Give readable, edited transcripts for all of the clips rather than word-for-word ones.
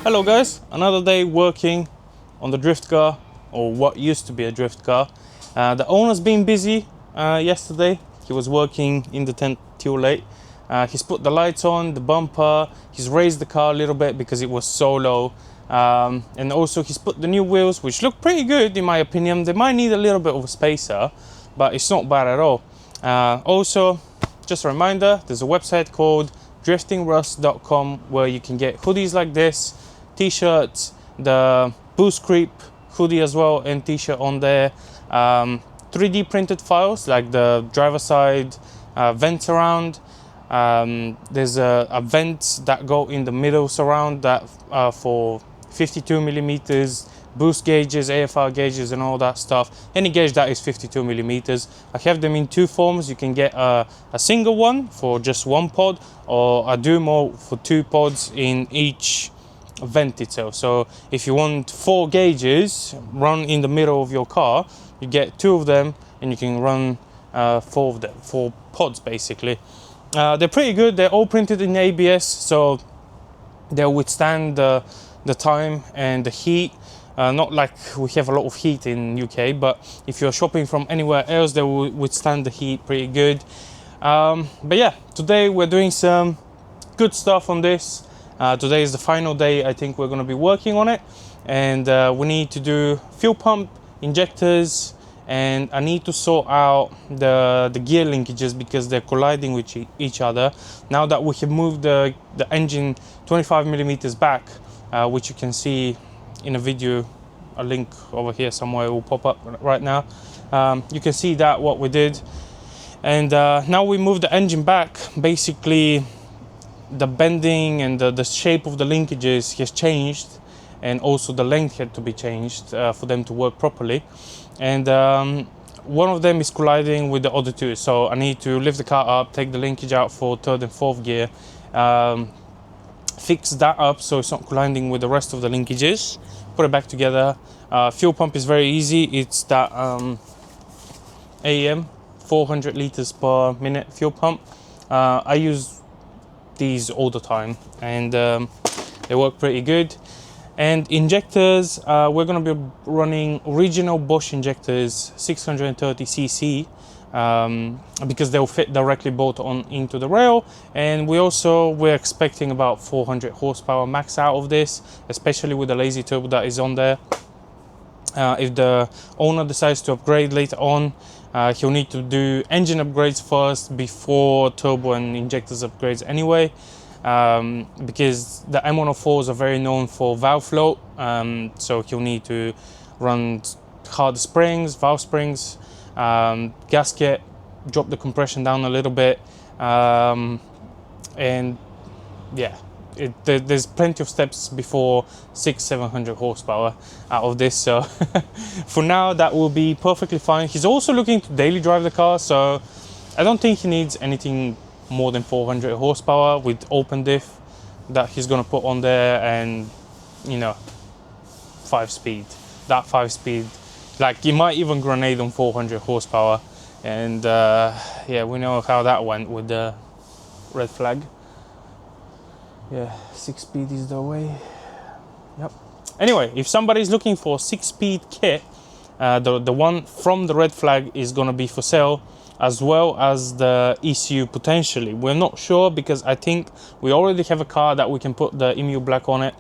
Hello guys, another day working on the drift car, or what used to be a drift car. The owner's been busy yesterday. He was working in the tent till late. He's put the lights on, the bumper, he's raised the car a little bit because it was so low. And also he's put the new wheels, which look pretty good in my opinion. They might need a little bit of a spacer, but it's not bad at all. Also, just a reminder, there's a website called driftin'rust.com where you can get hoodies like this, t-shirts, the Boost Creep hoodie as well, and t-shirt on there. 3D printed files like the driver side vents around. There's a vents that go in the middle surround that for 52 millimeters, boost gauges, AFR gauges, and all that stuff. Any gauge that is 52 millimeters. I have them in two forms. You can get a single one for just one pod, or a Dumo for two pods in each vent itself. So if you want 4 gauges run in the middle of your car, you get 2 of them, and you can run 4 of them, 4 pods basically. They're pretty good. They're all printed in ABS, so they'll withstand the time and the heat. Not like we have a lot of heat in UK, but if you're shopping from anywhere else, they will withstand the heat pretty good. But yeah, today we're doing some good stuff on this. Today is the final day I think we're going to be working on it, and we need to do fuel pump, injectors, and I need to sort out the gear linkages because they're colliding with each other. Now that we have moved the engine 25 millimeters back, which you can see in a video, a link over here somewhere will pop up right now. You can see that what we did, and now we move the engine back. Basically the bending and the shape of the linkages has changed, and also the length had to be changed for them to work properly, and one of them is colliding with the other two, so I need to lift the car up, take the linkage out for 3rd and 4th gear, fix that up so it's not colliding with the rest of the linkages, put it back together. Fuel pump is very easy. It's that AEM 400 liters per minute fuel pump. I use these all the time, and they work pretty good. And injectors, we're going to be running original Bosch injectors, 630cc, because they'll fit directly bolt on into the rail. And we're expecting about 400 horsepower max out of this, especially with the lazy turbo that is on there. If the owner decides to upgrade later on, he'll need to do engine upgrades first before turbo and injectors upgrades anyway, because the M104s are very known for valve float, so he'll need to run hard springs, valve springs, gasket, drop the compression down a little bit, and yeah, there's plenty of steps before 600-700 horsepower out of this, so for now that will be perfectly fine. He's also looking to daily drive the car, so I don't think he needs anything more than 400 horsepower with open diff that he's going to put on there, and 5-speed. That 5-speed, like you might even grenade on 400 horsepower, and yeah, we know how that went with the red flag. Yeah, 6-speed is the way. Yep. Anyway, if somebody's looking for a 6-speed kit, the one from the red flag is going to be for sale, as well as the ECU potentially. We're not sure because I think we already have a car that we can put the EMU black on it.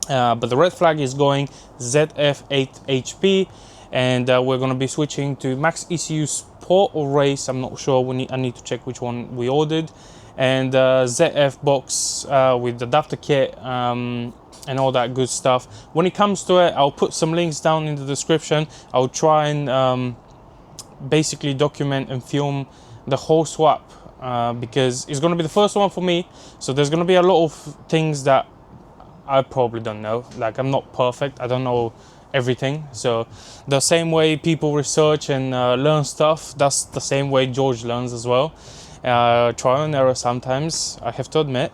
But the red flag is going ZF8HP, and we're going to be switching to max ECU Sport or Race. I'm not sure. I need to check which one we ordered. And ZF box with the adapter kit and all that good stuff. When it comes to it, I'll put some links down in the description. I'll try and basically document and film the whole swap, because it's going to be the first one for me, so there's going to be a lot of things that I probably don't know. Like, I'm not perfect, I don't know everything, so the same way people research and learn stuff, that's the same way George learns as well. Trial and error sometimes, I have to admit,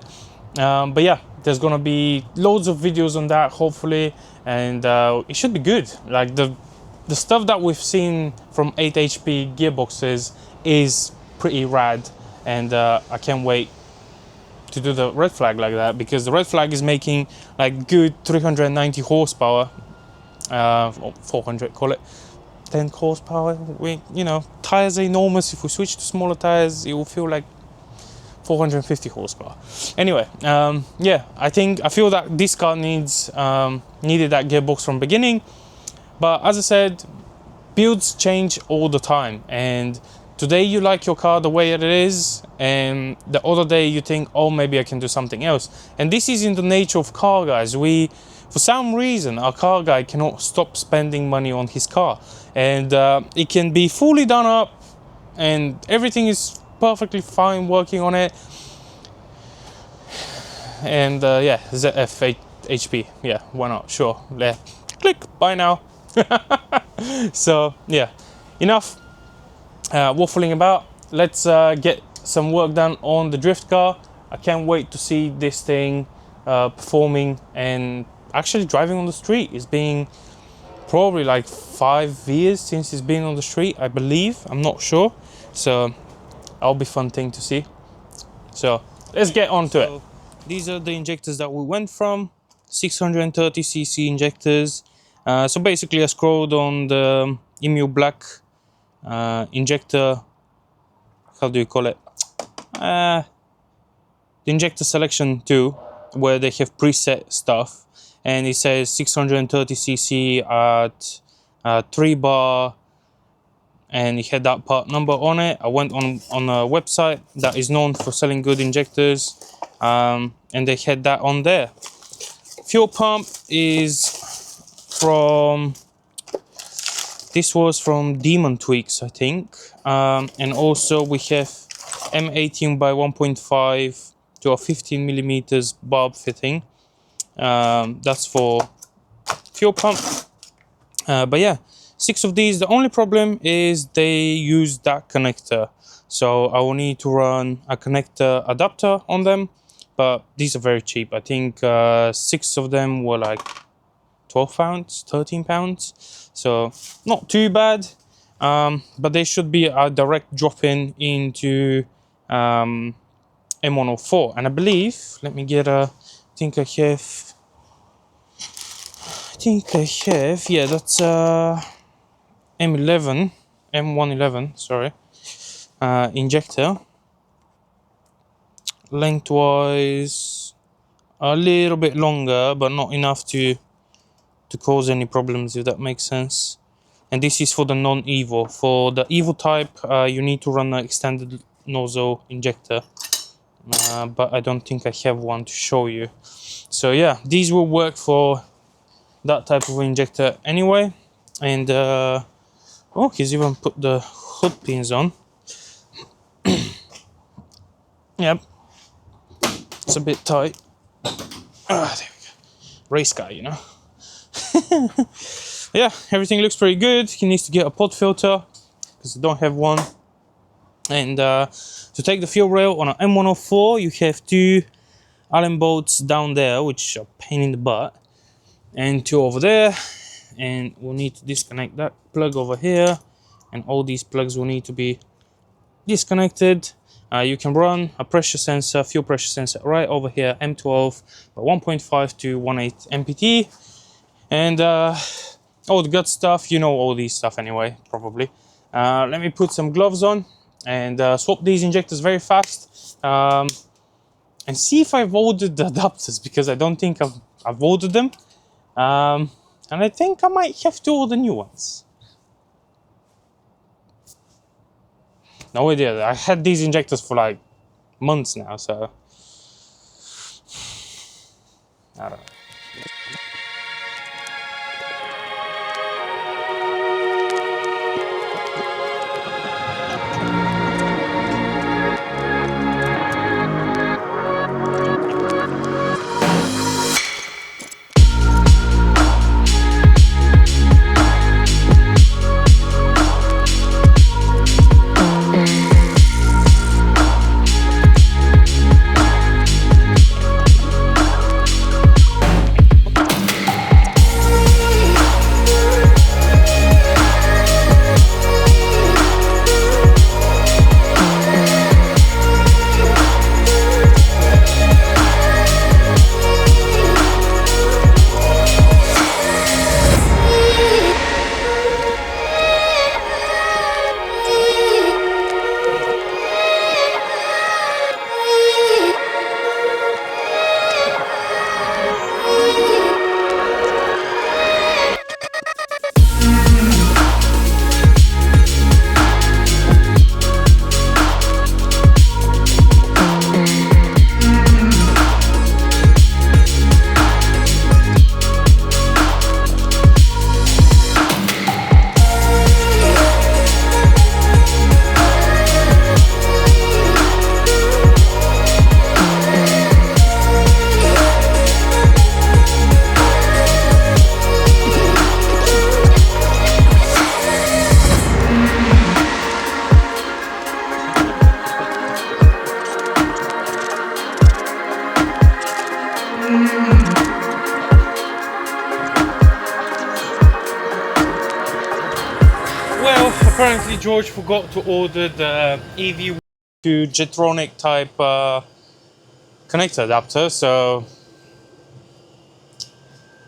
but yeah, there's gonna be loads of videos on that hopefully, and it should be good. Like the stuff that we've seen from 8HP gearboxes is pretty rad, and I can't wait to do the red flag like that, because the red flag is making like good 390 horsepower, or 400, call it 10 horsepower. Tires are enormous. If we switch to smaller tires, it will feel like 450 horsepower. Anyway, yeah, I feel that this car needed that gearbox from beginning. But as I said, builds change all the time, and today you like your car the way it is, and the other day you think, oh, maybe I can do something else. And this is in the nature of car guys. For some reason, our car guy cannot stop spending money on his car, and it can be fully done up and everything is perfectly fine working on it. And yeah, ZF HP, yeah, why not? Sure, yeah, click, buy now. So yeah, enough waffling about. Let's get some work done on the drift car. I can't wait to see this thing performing and actually driving on the street. It's been probably like 5 years since it's been on the street, I believe. I'm not sure, so that'll be a fun thing to see. So let's get on to it. These are the injectors that we went from, 630cc injectors. So basically I scrolled on the Emu Black injector, how do you call it? The injector selection 2, where they have preset stuff, and it says 630cc at 3 bar, and it had that part number on it. I went on a website that is known for selling good injectors, and they had that on there. Fuel pump is from, this was from Demon Tweaks, I think, and also we have M18 by 1.5 to a 15 millimeters barb fitting. That's for fuel pump. But yeah, 6 of these. The only problem is they use that connector, so I will need to run a connector adapter on them, but these are very cheap. I think 6 of them were like 12 pounds, 13 pounds, so not too bad. But they should be a direct drop-in into M104, and I believe, let me get I think I have, yeah, that's M111, sorry, injector. Lengthwise a little bit longer, but not enough to cause any problems, if that makes sense. And this is for the non-Evo. For the Evo type, you need to run an extended nozzle injector, but I don't think I have one to show you. So yeah, these will work for that type of injector anyway. And oh, he's even put the hood pins on. Yep, it's a bit tight. There we go. Race guy, you know. Yeah, everything looks pretty good. He needs to get a pod filter because I don't have one. And to take the fuel rail on an M104, you have 2 Allen bolts down there, which are a pain in the butt, and 2 over there. And we'll need to disconnect that plug over here, and all these plugs will need to be disconnected. You can run a pressure sensor, fuel pressure sensor right over here, M12 by 1.5 to 1.8 MPT, and all the good stuff. You know all these stuff anyway, probably. Let me put some gloves on and swap these injectors very fast, and see if I've ordered the adapters, because I don't think I've ordered them, and I think I might have to order new ones. No idea. I had these injectors for like months now, so I don't know. Apparently George forgot to order the EV to Jetronic type connector adapter, so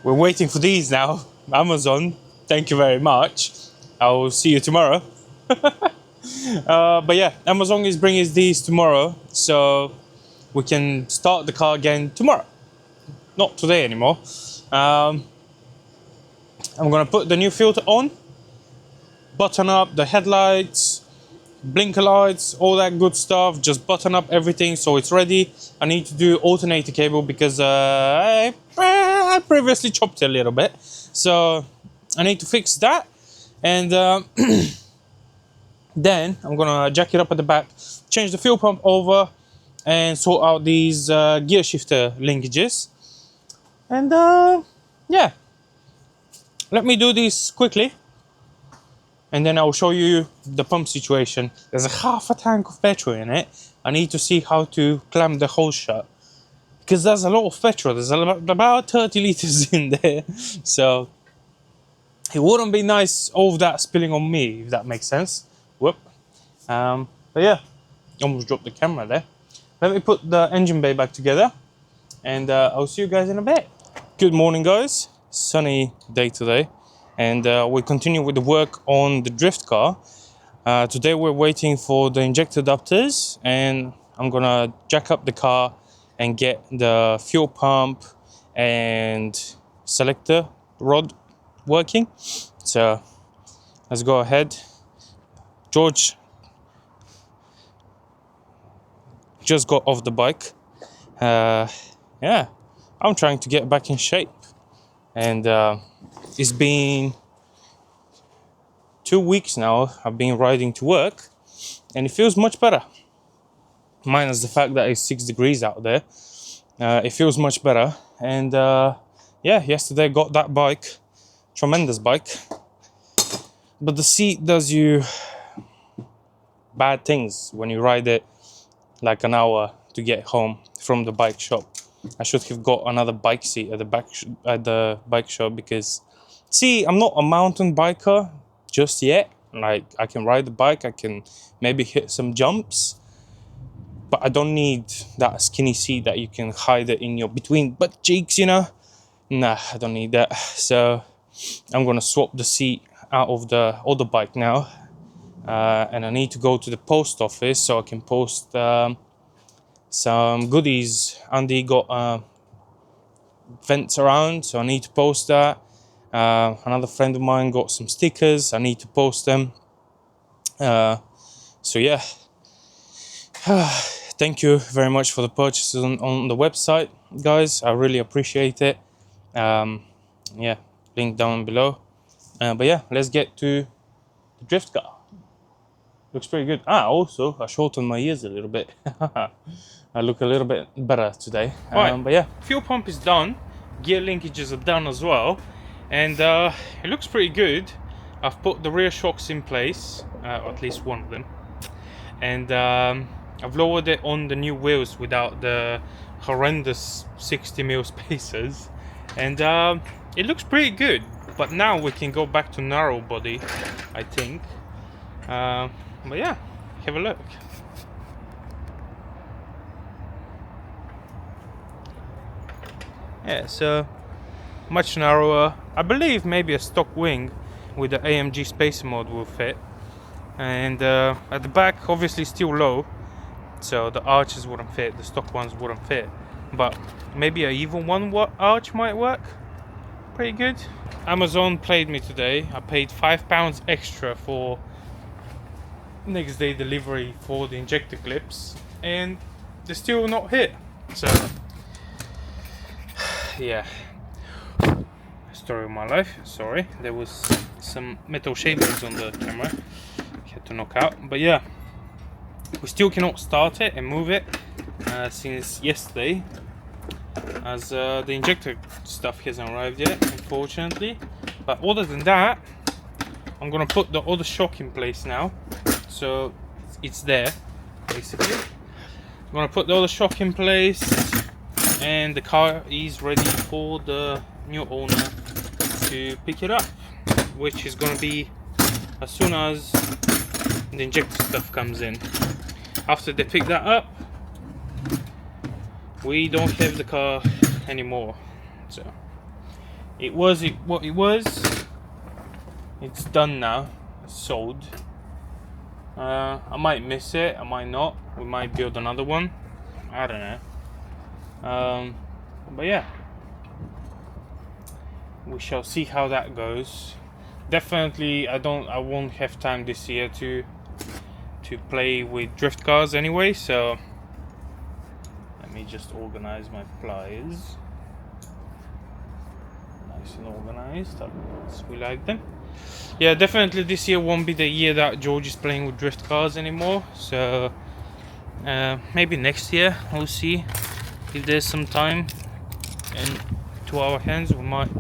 we're waiting for these now. Amazon, thank you very much. I will see you tomorrow. But yeah, Amazon is bringing these tomorrow, so we can start the car again tomorrow. Not today anymore. I'm gonna put the new filter on, button up the headlights, blinker lights, all that good stuff. Just button up everything so it's ready. I need to do alternator cable because I previously chopped it a little bit, so I need to fix that. And then I'm gonna jack it up at the back, change the fuel pump over, and sort out these gear shifter linkages. And yeah, let me do this quickly, and then I'll show you the pump situation. There's a half a tank of petrol in it. I need to see how to clamp the hose shut, because there's a lot of petrol. There's about 30 liters in there, so it wouldn't be nice all of that spilling on me, if that makes sense. Whoop. But yeah, almost dropped the camera there. Let me put the engine bay back together, and I'll see you guys in a bit. Good morning, guys. Sunny day today, and we continue with the work on the drift car. Today we're waiting for the injector adapters, and I'm gonna jack up the car and get the fuel pump and selector rod working. So let's go ahead. George just got off the bike. Yeah, I'm trying to get back in shape, and it's been 2 weeks now I've been riding to work, and it feels much better. Minus the fact that it's 6 degrees out there, it feels much better. And yeah, yesterday got that bike, tremendous bike, but the seat does you bad things when you ride it like an hour to get home from the bike shop. I should have got another bike seat at the bike shop, because see, I'm not a mountain biker just yet. Like, I can ride the bike, I can maybe hit some jumps, but I don't need that skinny seat that you can hide it in your between butt cheeks, you know. Nah, I don't need that. So I'm gonna swap the seat out of the other bike now, and I need to go to the post office so I can post some goodies. Andy got vents around, so I need to post that. Another friend of mine got some stickers, I need to post them. So yeah, thank you very much for the purchases on the website, guys. I really appreciate it. Yeah, link down below. But yeah, let's get to the drift car. Looks pretty good. Also, I shortened my ears a little bit. I look a little bit better today. But yeah, fuel pump is done. Gear linkages are done as well. And it looks pretty good. I've put the rear shocks in place, or at least one of them. And I've lowered it on the new wheels without the horrendous 60mm spacers. And it looks pretty good. But now we can go back to narrow body, I think. But yeah, have a look. Yeah, so much narrower. I believe maybe a stock wing with the AMG Spacer mode will fit. And at the back, obviously still low, so the arches wouldn't fit, the stock ones wouldn't fit. But maybe a even one arch might work pretty good. Amazon played me today. I paid £5 extra for next day delivery for the injector clips, and they're still not hit. So yeah, story of my life. Sorry, there was some metal shavings on the camera, had to knock out. But yeah, we still cannot start it and move it since yesterday, as the injector stuff hasn't arrived yet, unfortunately. But other than that, I'm gonna put the other shock in place now, so it's there basically. I'm gonna put the other shock in place, and the car is ready for the new owner to pick it up, which is gonna be as soon as the injector stuff comes in. After they pick that up, we don't have the car anymore. So it was what it was. It's done now. It's sold. I might miss it, I might not. We might build another one. I don't know. But yeah, we shall see how that goes. Definitely, I won't have time this year to play with drift cars anyway. So let me just organize my pliers. Nice and organized. We like them. Yeah, definitely this year won't be the year that George is playing with drift cars anymore. So maybe next year, we'll see if there's some time and to our hands. We might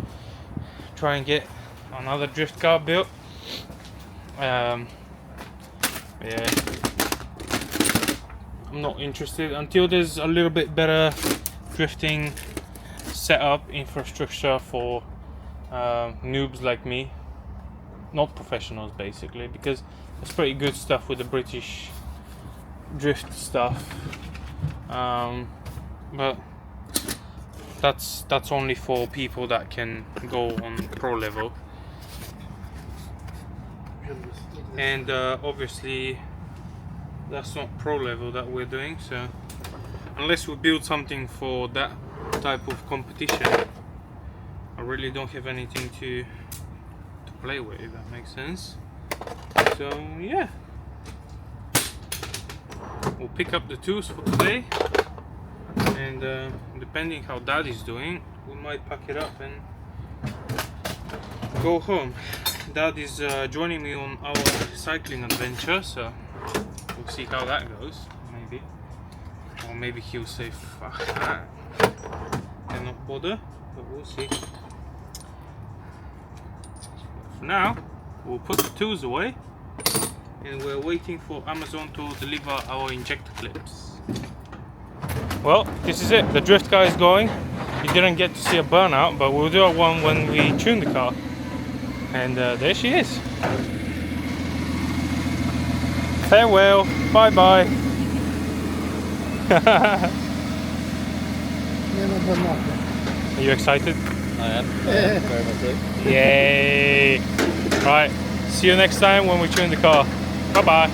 try and get another drift car built. Yeah, I'm not interested until there's a little bit better drifting setup infrastructure for noobs like me, not professionals basically, because there's pretty good stuff with the British drift stuff, but that's only for people that can go on pro level, and obviously that's not pro level that we're doing. So unless we build something for that type of competition, I really don't have anything to play with, if that makes sense. So yeah, we'll pick up the tools for today, and depending how Dad is doing, we might pack it up and go home. Dad is joining me on our cycling adventure, so we'll see how that goes. Maybe, or maybe he'll say fuck that and not bother, but we'll see. For now, we'll put the tools away, and we're waiting for Amazon to deliver our injector clips. Well, this is it. The drift car is going. You didn't get to see a burnout, but we'll do a one when we tune the car. And there she is. Farewell. Bye bye. Are you excited? I am. Very much so. Yay! Right. See you next time when we tune the car. Bye bye.